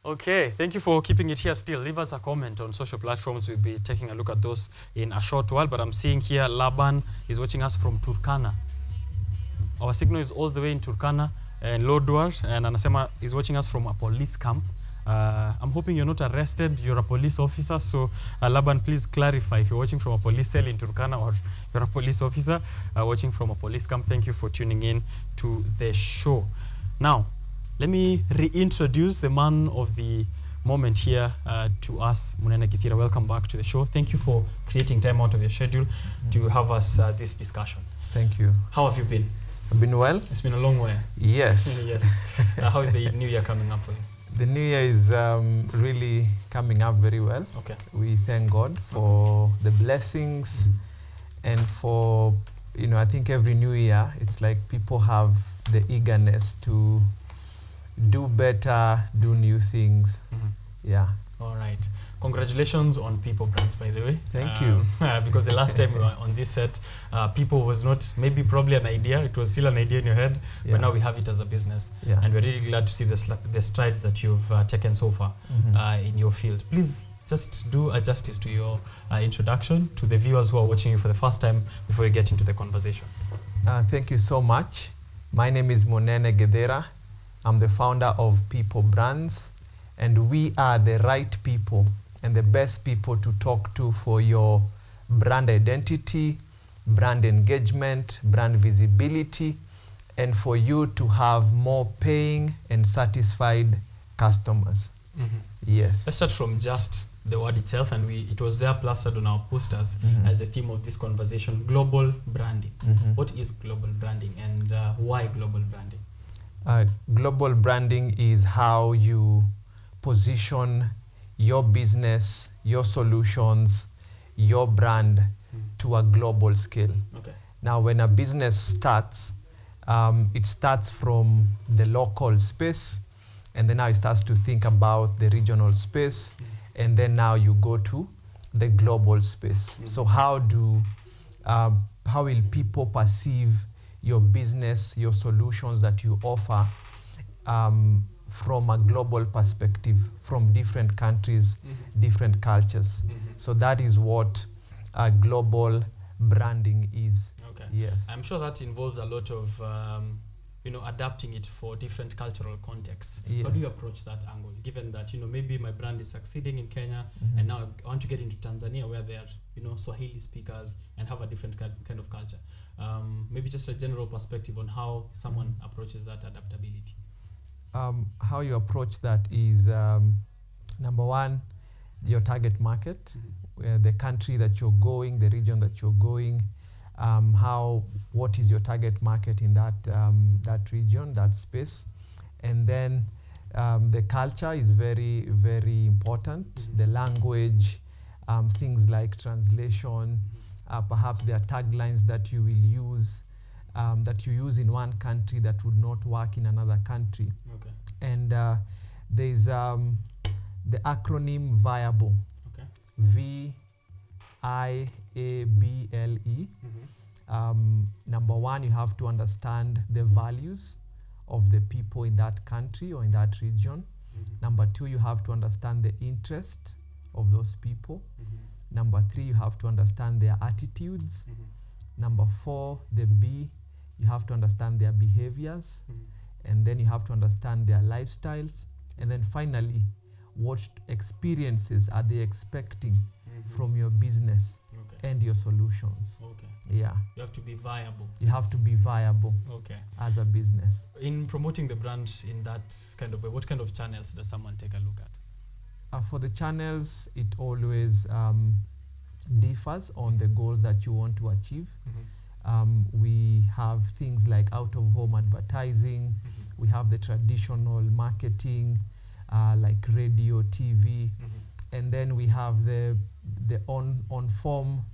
Okay, thank you for keeping it here still. Leave us a comment on social platforms. We'll be taking a look at those in a short while. But I'm seeing here Laban is watching us from Turkana. Our signal is all the way in Turkana and Lodwar, and Anasema is watching us from a police camp. I'm hoping you're not arrested. You're a police officer. So Laban, please clarify if you're watching from a police cell in Turkana or you're a police officer watching from a police camp. Thank you for tuning in to the show. Now, let me reintroduce the man of the moment here to us, Munene Githira. Welcome back to the show. Thank you for creating time out of your schedule to have us this discussion. Thank you. How have you been? I've been well. It's been a long way. Yes. Yes. How is the new year coming up for you? The new year is really coming up very well. Okay. We thank God for the blessings and for, I think every new year, it's like people have the eagerness to do better, do new things. Yeah. All right. Congratulations on Pipo Brands, by the way. Thank you. Because the last time we were on this set, Pipo was not probably an idea. It was still an idea in your head, but now we have it as a business. Yeah. And we're really glad to see the strides that you've taken so far in your field. Please just do a justice to your introduction to the viewers who are watching you for the first time before we get into the conversation. Thank you so much. My name is Munene Githira. I'm the founder of Pipo Brands, and we are the right people and the best people to talk to for your brand identity, brand engagement, brand visibility, and for you to have more paying and satisfied customers. Yes. Let's start from just the word itself, and it was there plastered on our posters as the theme of this conversation, global branding. What is global branding, and why global branding? Global branding is how you position your business, your solutions, your brand to a global scale. Okay. Now, when a business starts, it starts from the local space, and then now it starts to think about the regional space, and then now you go to the global space. So how will people perceive your business, your solutions that you offer from a global perspective, from different countries, different cultures? So that is what global branding is. Okay. Yes. I'm sure that involves a lot of adapting it for different cultural contexts. Yes. How do you approach that angle, given that maybe my brand is succeeding in Kenya and now I want to get into Tanzania where they are Swahili speakers and have a different kind of culture? Maybe just a general perspective on how someone approaches that adaptability. How you approach that is number one, your target market, where the country that you're going, the region that you're going, what is your target market in that region, that space, and then the culture is very, very important. The language, things like translation, perhaps there are taglines that you will use, that you use in one country that would not work in another country. Okay. And there's the acronym VIABLE. Okay. VIABLE. Number one, you have to understand the values of the people in that country or in that region. Number two, you have to understand the interest of those people. Number three, you have to understand their attitudes. Number four, the B, you have to understand their behaviors. And then you have to understand their lifestyles. And then finally, what experiences are they expecting from your business and your solutions? Okay. Yeah. You have to be viable. You have to be viable as a business. In promoting the brand in that kind of way, what kind of channels does someone take a look at? For the channels, it always differs on the goals that you want to achieve. We have things like out-of-home advertising. We have the traditional marketing, like radio, TV. And then we have the on-form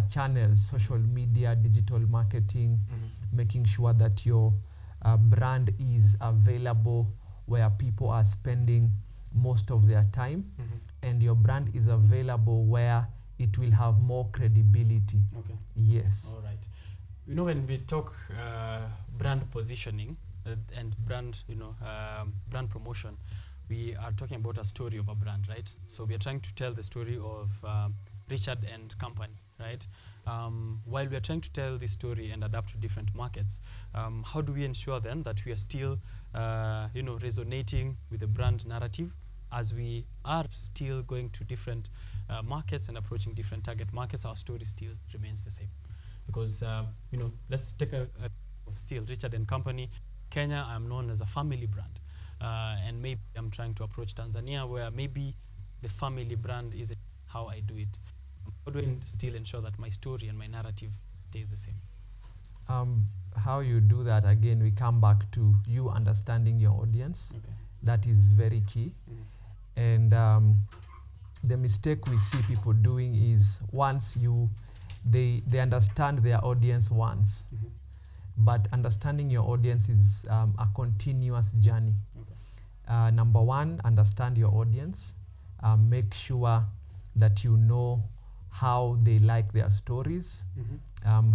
channels, social media, digital marketing, making sure that your brand is available where people are spending most of their time, and your brand is available where it will have more credibility. Okay. Yes. All right. When we talk brand positioning and brand, brand promotion, we are talking about a story of a brand, right? So we are trying to tell the story of Richard and Company, right? While we are trying to tell this story and adapt to different markets, how do we ensure then that we are still, resonating with the brand narrative as we are still going to different markets and approaching different target markets? Our story still remains the same, because let's take a of still Richard and Company. Kenya, I'm known as a family brand, and maybe I'm trying to approach Tanzania, where maybe the family brand is how I do it. How do I still ensure that my story and my narrative stays the same? How you do that, again, we come back to you understanding your audience. Okay. That is very key. And the mistake we see people doing is once they understand their audience once, but understanding your audience is a continuous journey. Okay. Number one, understand your audience. Make sure that you know how they like their stories,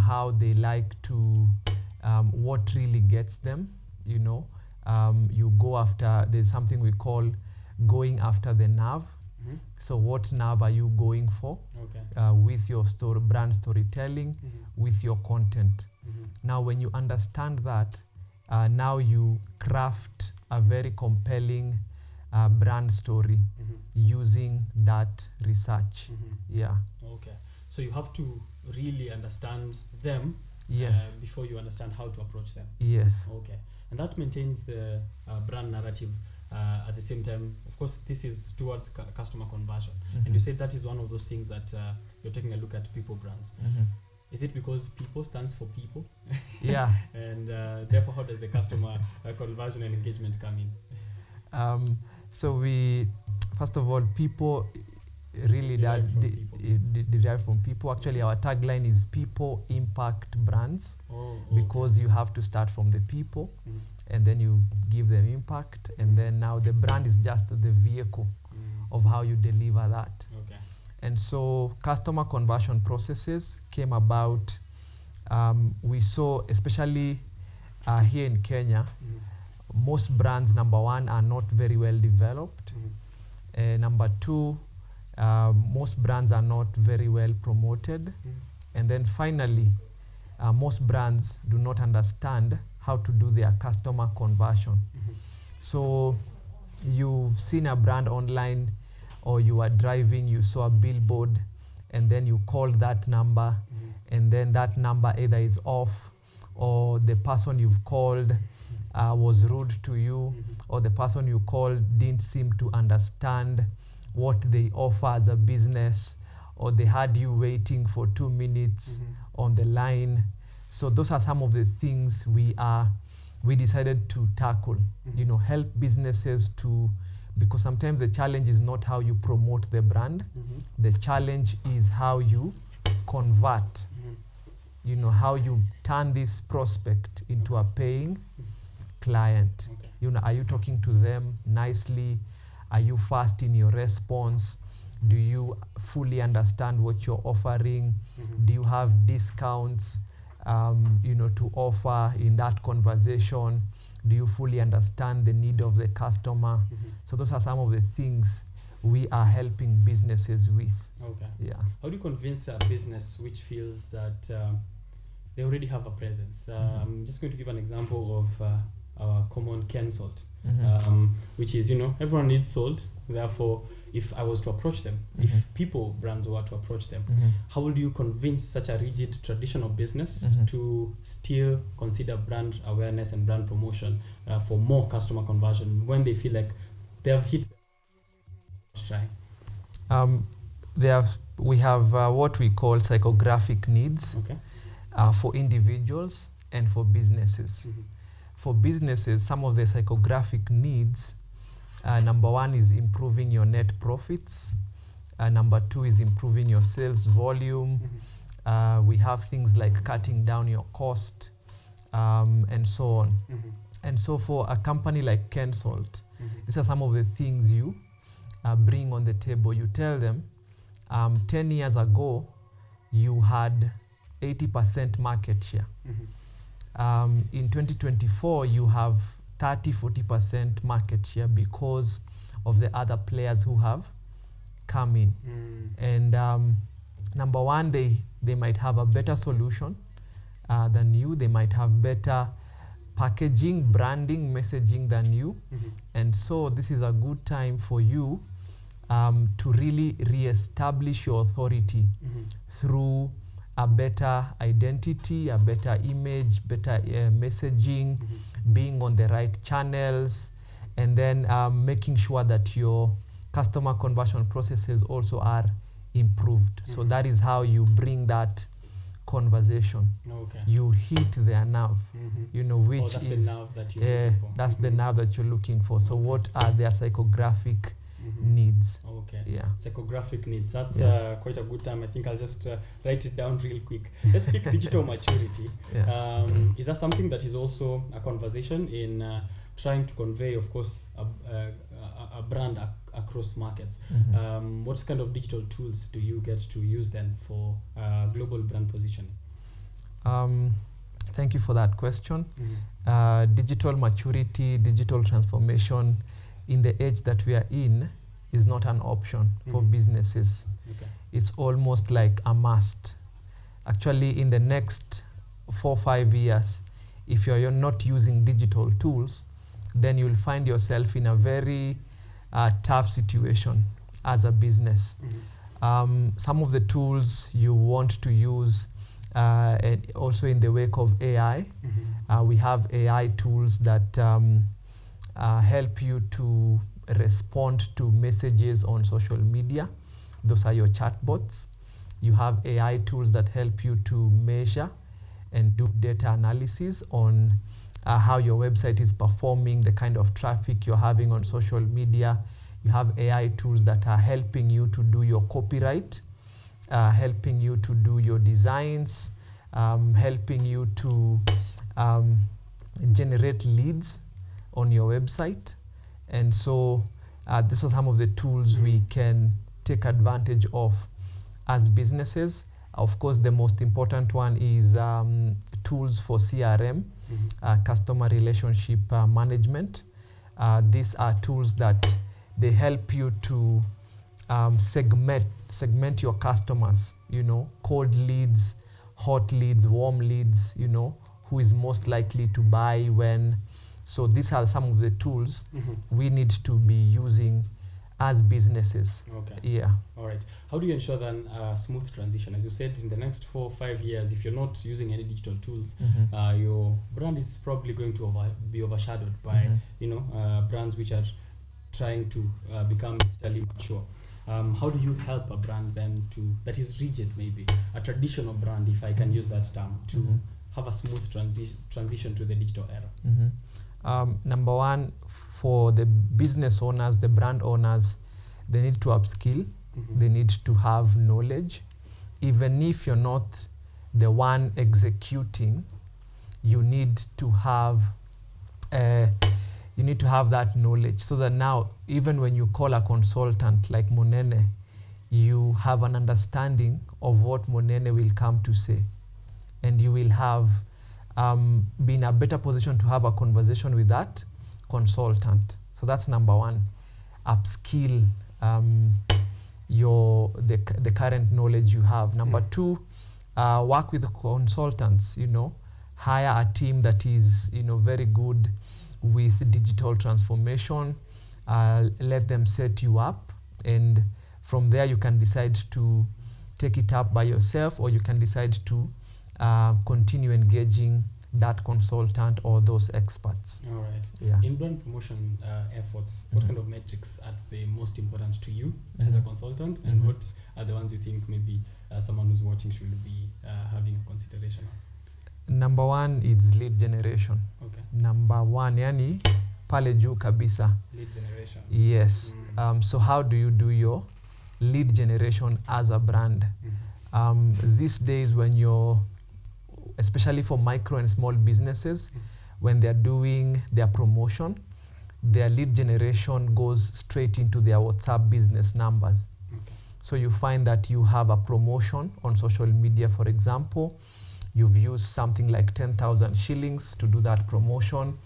how they like to, what really gets them, you go after, there's something we call going after the nerve. So what nerve are you going for? Okay. With your brand storytelling, with your content. Now, when you understand that, now you craft a very compelling brand story using that research. Yeah. Okay. So you have to really understand them. Yes. Before you understand how to approach them. Yes. Okay. And that maintains the brand narrative. At the same time, of course, this is towards customer conversion. And you said that is one of those things that you're taking a look at Pipo Brands. Is it because Pipo stands for people? Yeah. And therefore, how does the customer conversion and engagement come in? So we, first of all, Pipo really derive from people. Actually, our tagline is People Impact Brands. Oh, okay. Because you have to start from the people, and then you give them impact, and then now the brand is just the vehicle of how you deliver that. Okay. And so customer conversion processes came about. We saw, especially here in Kenya, most brands, number one, are not very well developed. Number two, most brands are not very well promoted. And then finally, most brands do not understand how to do their customer conversion. So you've seen a brand online, or you are driving, you saw a billboard, and then you called that number, and then that number either is off, or the person you've called was rude to you, or the person you called didn't seem to understand what they offer as a business, or they had you waiting for 2 minutes on the line. So those are some of the things we decided to tackle, help businesses to, because sometimes the challenge is not how you promote the brand. The challenge is how you convert, how you turn this prospect into a paying client. Okay. Are you talking to them nicely? Are you fast in your response? Do you fully understand what you're offering? Do you have discounts, to offer in that conversation? Do you fully understand the need of the customer? So those are some of the things we are helping businesses with. Okay. Yeah. How do you convince a business which feels that they already have a presence? I'm just going to give an example of our common Ken salt, which is, everyone needs salt. Therefore, if I was to approach them, if Pipo Brands were to approach them, how would you convince such a rigid traditional business to still consider brand awareness and brand promotion for more customer conversion when they feel like they have hit? Try. We have what we call psychographic needs. Okay. For individuals and for businesses. For businesses, some of the psychographic needs, number one is improving your net profits. Number two is improving your sales volume. We have things like cutting down your cost, and so on. And so for a company like Ken Salt, these are some of the things you bring on the table. You tell them, 10 years ago, you had 80% market share. In 2024, you have 30-40% market share because of the other players who have come in. And number one, they might have a better solution than you. They might have better packaging, branding, messaging than you. And so this is a good time for you to really re-establish your authority through a better identity, a better image, better messaging, being on the right channels, and then making sure that your customer conversion processes also are improved. So that is how you bring that conversation. Okay. You hit their nerve, you know, which that's is the nerve that you're looking for. that's the nerve that you're looking for. So what are their psychographic needs? Okay. Yeah. Psychographic needs. That's Yeah. quite a good time. I think I'll just write it down real quick. Let's pick digital maturity. Yeah. Is that something that is also a conversation in trying to convey, of course, a brand across markets? What kind of digital tools do you get to use then for global brand positioning? Thank you for that question. Digital maturity, digital transformation in the age that we are in is not an option for businesses. Okay. It's almost like a must. Actually, in the next 4 or 5 years, if you're not using digital tools, then you'll find yourself in a very tough situation as a business. Some of the tools you want to use, and also in the wake of AI, we have AI tools that help you to respond to messages on social media. Those are your chatbots. You have AI tools that help you to measure and do data analysis on how your website is performing, the kind of traffic you're having on social media. You have AI tools that are helping you to do your copyright, helping you to do your designs, helping you to generate leads on your website. And so these are some of the tools we can take advantage of as businesses. Of course, the most important one is tools for CRM, customer relationship management. These are tools that they help you to segment your customers, you know, cold leads, hot leads, warm leads, you know, who is most likely to buy when. So these are some of the tools we need to be using as businesses. Okay. Yeah. All right. How do you ensure then a smooth transition? As you said, in the next 4 or 5 years, if you're not using any digital tools, your brand is probably going to be overshadowed by brands which are trying to become digitally mature. How do you help a brand then that is rigid, maybe a traditional brand, if I can use that term, to have a smooth transition to the digital era? Number one, for the business owners, the brand owners, they need to upskill. They need to have knowledge. Even if you're not the one executing, you need to have that knowledge, so that now, even when you call a consultant like Monene, you have an understanding of what Monene will come to say, and you will have be in a better position to have a conversation with that consultant. So that's number one. Upskill the current knowledge you have. Number two, work with consultants. You know, hire a team that is very good with digital transformation. Let them set you up, and from there you can decide to take it up by yourself, or you can decide to continue engaging that consultant or those experts. All right. Yeah. In brand promotion efforts, what kind of metrics are the most important to you as a consultant, and what are the ones you think maybe someone who's watching should be having a consideration of? Number one is lead generation. Okay. Number one, yani pale juu kabisa. Lead generation. Yes. So how do you do your lead generation as a brand? These days, when you're, especially for micro and small businesses, when they're doing their promotion, their lead generation goes straight into their WhatsApp business numbers. Okay. So you find that you have a promotion on social media, for example, you've used something like 10,000 shillings to do that promotion,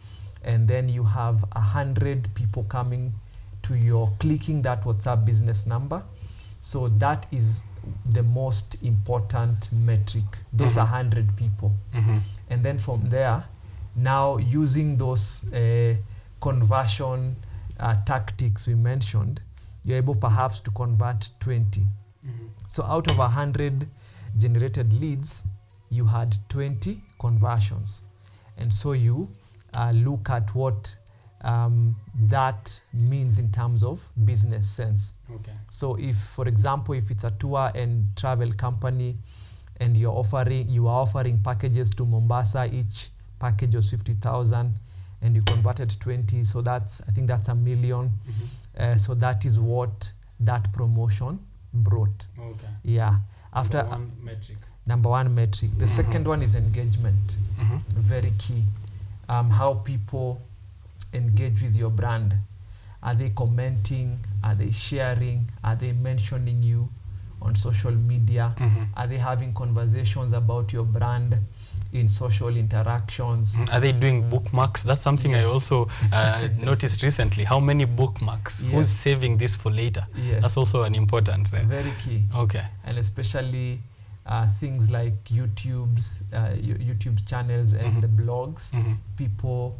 and then you have 100 people coming to your clicking that WhatsApp business number. So that is the most important metric. Those are 100 people. And then from there, now using those conversion tactics we mentioned, you're able perhaps to convert 20. So out of 100 generated leads, you had 20 conversions. And so you look at what that means in terms of business sense. Okay. So if, for example, if it's a tour and travel company and you are offering packages to Mombasa, each package was 50,000 and you converted 20, so I think that's $1 million. So that is what that promotion brought. Okay. Yeah. After number one metric. The second one is engagement. Very key. How people engage with your brand. Are they commenting? Are they sharing? Are they mentioning you on social media? Are they having conversations about your brand in social interactions? Are they doing bookmarks? That's something I also noticed recently. How many bookmarks? Who's saving this for later? That's also an important thing. Very key. Okay. And especially things like YouTube channels and the blogs. People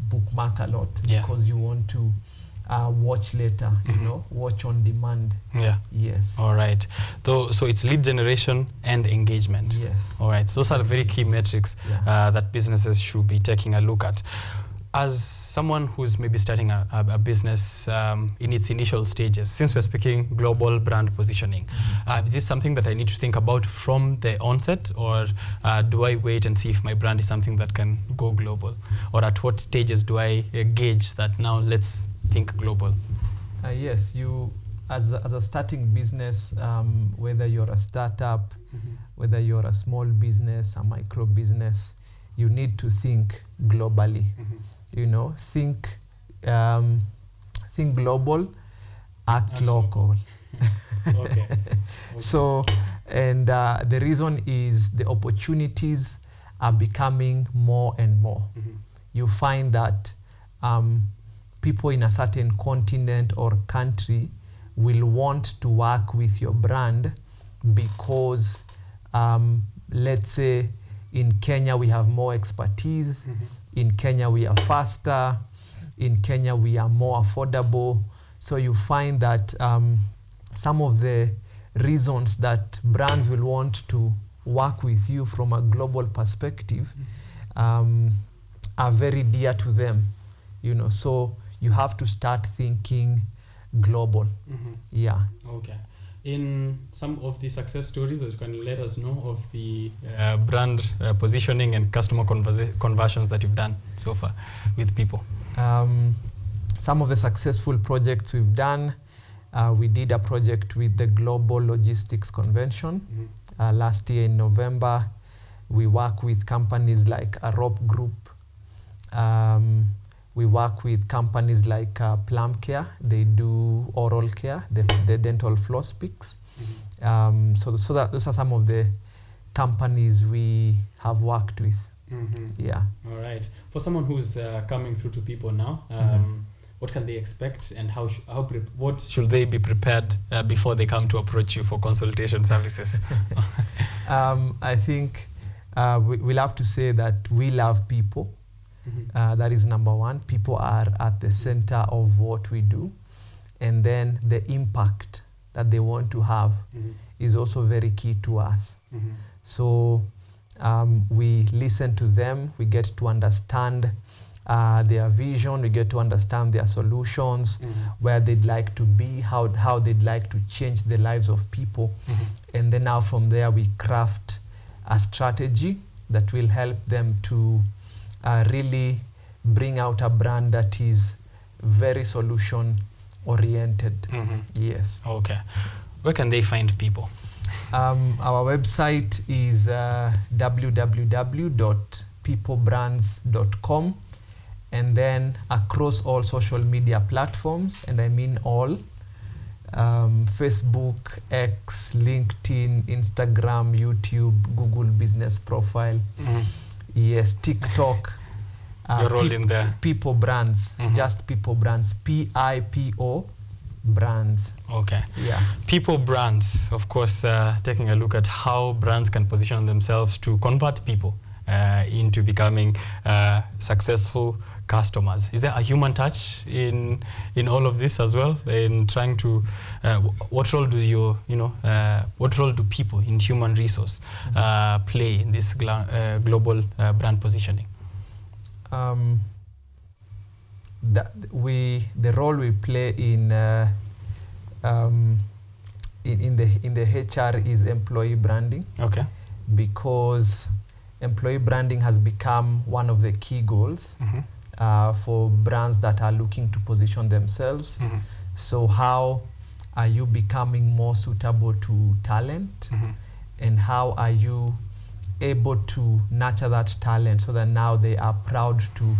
bookmark a lot because you want to watch later, watch on demand. Yes. All right. So it's lead generation and engagement. Yes. All right. Those are very key metrics that businesses should be taking a look at. As someone who's maybe starting a business in its initial stages, since we're speaking global brand positioning, is this something that I need to think about from the onset, or do I wait and see if my brand is something that can go global? Or at what stages do I gauge that now let's think global? Yes, you as a starting business, whether you're a startup, whether you're a small business, a micro business, you need to think globally. Think global, act local. Okay. So, and the reason is the opportunities are becoming more and more. You find that people in a certain continent or country will want to work with your brand because, let's say, in Kenya we have more expertise. In Kenya we are faster. In Kenya we are more affordable. So you find that some of the reasons that brands will want to work with you from a global perspective are very dear to them. So you have to start thinking global. Yeah. Okay. In some of the success stories that you can let us know of the brand positioning and customer conversions that you've done so far with people. Some of the successful projects we've done, we did a project with the Global Logistics Convention last year in November. We work with companies like a rope group. We work with companies like Plum Care. They do oral care, the dental floss picks. So those are some of the companies we have worked with. Yeah. All right. For someone who's coming through to people now, what can they expect, and what should they be prepared before they come to approach you for consultation services? I think we'll have to say that we love people. That is number one. People are at the center of what we do. And then the impact that they want to have is also very key to us. So we listen to them. We get to understand their vision. We get to understand their solutions, where they'd like to be, how they'd like to change the lives of people. And then now from there, we craft a strategy that will help them to really bring out a brand that is very solution oriented. Yes. Okay. Where can they find people? Our website is www.pipobrands.com, and then across all social media platforms, and I mean all, Facebook, X, LinkedIn, Instagram, YouTube, Google Business Profile, yes, TikTok. Your role in there? Pipo Brands, just Pipo Brands, Pipo Brands. Okay. Yeah. Pipo Brands, of course, taking a look at how brands can position themselves to convert people into becoming successful customers. Is there a human touch in all of this as well? In trying to, what role do what role do people in human resource play in this global brand positioning? The role we play in the HR is employee branding. Okay. Because employee branding has become one of the key goals for brands that are looking to position themselves. So how are you becoming more suitable to talent? And how are you able to nurture that talent so that now they are proud to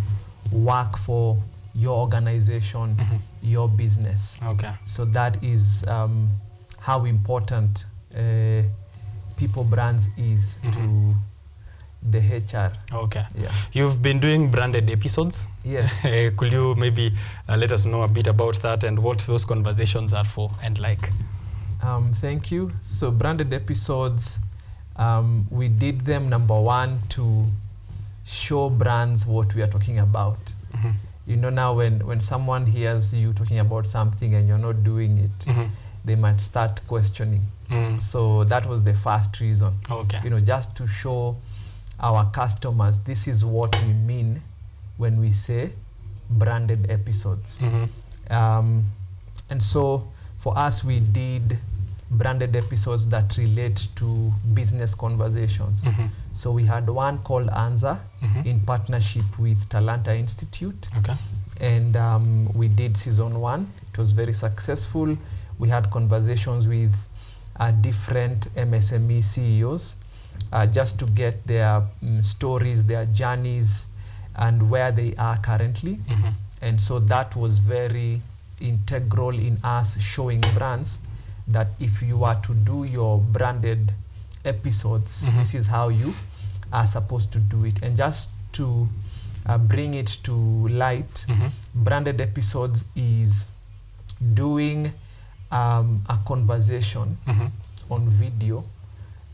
work for your organization, your business? Okay. So that is how important Pipo Brands is to the HR. Okay. Yeah. You've been doing branded episodes. Yes. Could you maybe let us know a bit about that and what those conversations are for and like? Thank you. So branded episodes, we did them, number one, to show brands what we are talking about. You know, now when someone hears you talking about something and you're not doing it, they might start questioning. So that was the first reason. Okay. You know, just to show our customers this is what we mean when we say branded episodes. And so for us, we did branded episodes that relate to business conversations. So we had one called Answer in partnership with Talanta Institute. Okay. And we did season 1. It was very successful. We had conversations with different MSME CEOs just to get their stories, their journeys, and where they are currently. And so that was very integral in us showing brands that if you are to do your branded episodes, this is how you are supposed to do it. And just to bring it to light, branded episodes is doing a conversation on video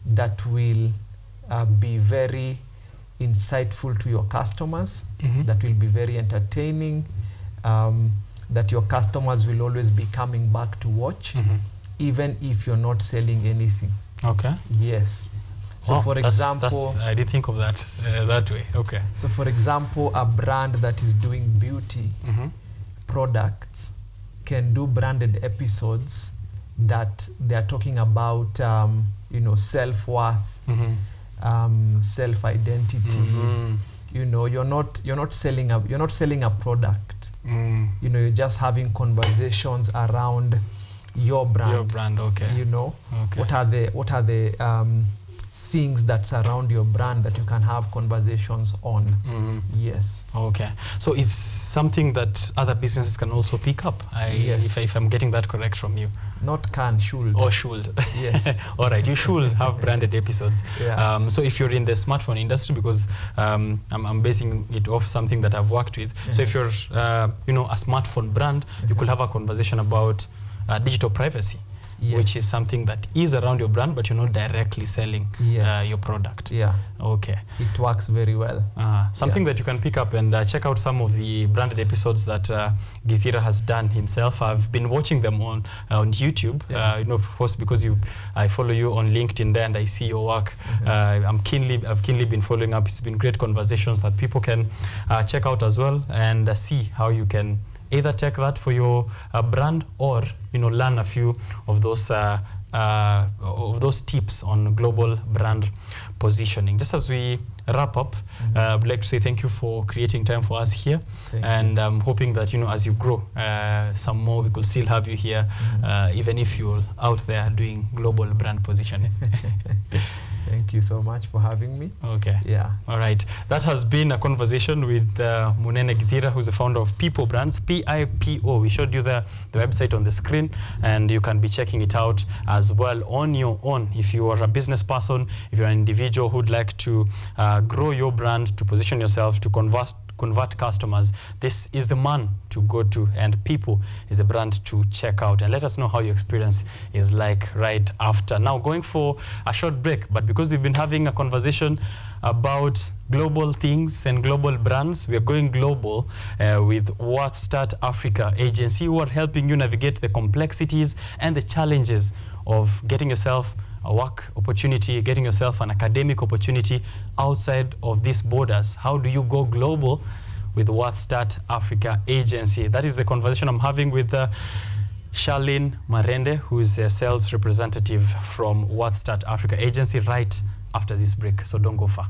that will be very insightful to your customers, that will be very entertaining, that your customers will always be coming back to watch, even if you're not selling anything. Okay. Yes. So for example, I didn't think of that that way. Okay. So for example, a brand that is doing beauty products can do branded episodes that they are talking about, you know, self-worth, self-identity. You know, you're not selling a product. You know, you're just having conversations around your brand. Your brand, okay. You know, okay. what are the things that surround your brand that you can have conversations on. Yes. Okay. So it's something that other businesses can also pick up. Yes. If I'm getting that correct from you. Not can, should. Or should. Yes. All right. You should have branded episodes. Yeah. So if you're in the smartphone industry, because I'm basing it off something that I've worked with. So if you're, you know, a smartphone brand, you could have a conversation about digital privacy. Yes. Which is something that is around your brand, but you're not directly selling your product. Yeah. Okay. It works very well. Something that you can pick up and check out some of the branded episodes that Githira has done himself. I've been watching them on YouTube. You know, of course, because I follow you on LinkedIn there and I see your work. I've keenly been following up. It's been great conversations that people can check out as well and see how you can either take that for your brand or, you know, learn a few of those tips on global brand positioning. Just as we wrap up, I'd like to say thank you for creating time for us here. And I'm hoping that, you know, as you grow some more, we could still have you here, even if you're out there doing global brand positioning. Thank you so much for having me. Okay. Yeah. All right. That has been a conversation with Munene Githira, who's the founder of Pipo Brands, Pipo. We showed you the website on the screen, and you can be checking it out as well on your own. If you are a business person, if you're an individual who'd like to grow your brand, to position yourself, to convert convert customers, this is the man to go to, and Pipo is a brand to check out. And let us know how your experience is like right after. Now, going for a short break, but because we've been having a conversation about global things and global brands, we are going global with WorthStart Africa Agency, who are helping you navigate the complexities and the challenges of getting yourself a work opportunity, getting yourself an academic opportunity outside of these borders. How do you go global with WorthStart Africa Agency? That is the conversation I'm having with Charlene Marende, who is a sales representative from WorthStart Africa Agency, right after this break. So don't go far.